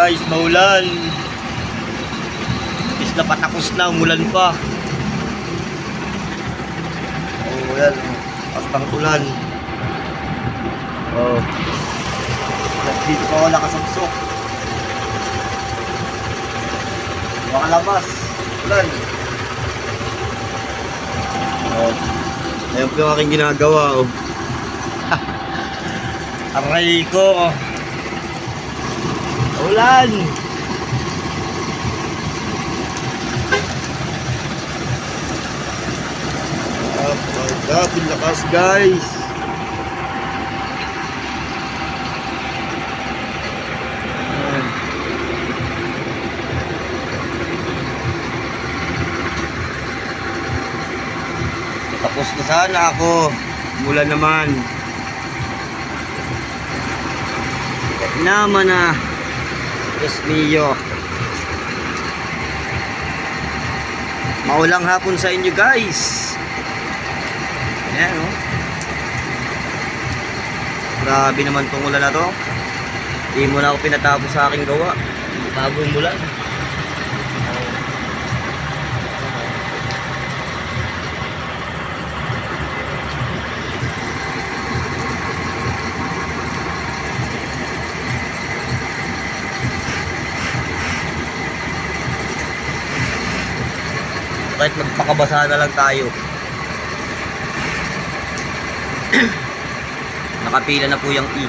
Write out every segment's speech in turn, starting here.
guys, maulan. Is na patapos na, umulan pa. Oh, yan. Pastang ulan. Oh. Dito pa ako nakasabsok. Makalabas. Ulan. Oh. Ayan po yung aking ginagawa. Oh. Aray ko. Ulan. Oh my God, yung lakas guys. Tapos na sana ako. Mula naman. Naman na. Diyos mio. Maulang hapon sa inyo guys. Ayan o. Grabe naman tong ulan na to. Hindi mo na ako pinatapos sa aking gawa. Bagong ulan. Kahit magpakabasa na lang tayo. Nakapila na po yung E.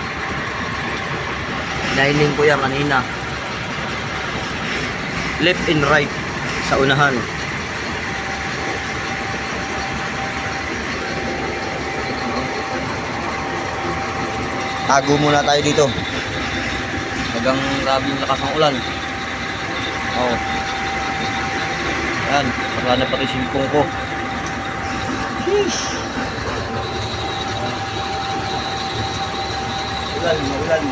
Hinahiling ko yan kanina. Left and right sa unahan. Tago muna tayo dito. Hanggang grabing lakas ng ulan. Oh. Yan, wala na pati singkong ko. Sheesh. Ulan, maulan.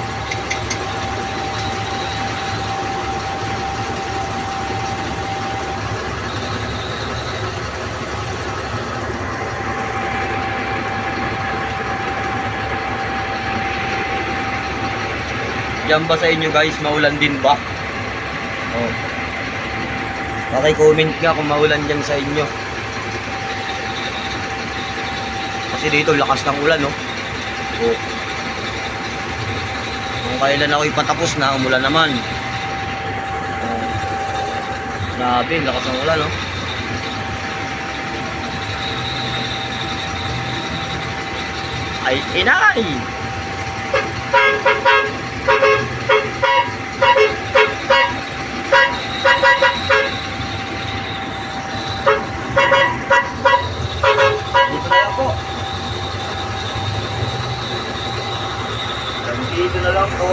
Diyan ba sa inyo guys, maulan din ba? Oh. Paki-comment nga kung maulan dyan sa inyo. Kasi dito lakas ng ulan, no? Oh. Kung kailan ako ipatapos na, umulan naman. Oh. Grabe, lakas ng ulan, no? Ay, inay! Dito na lang po.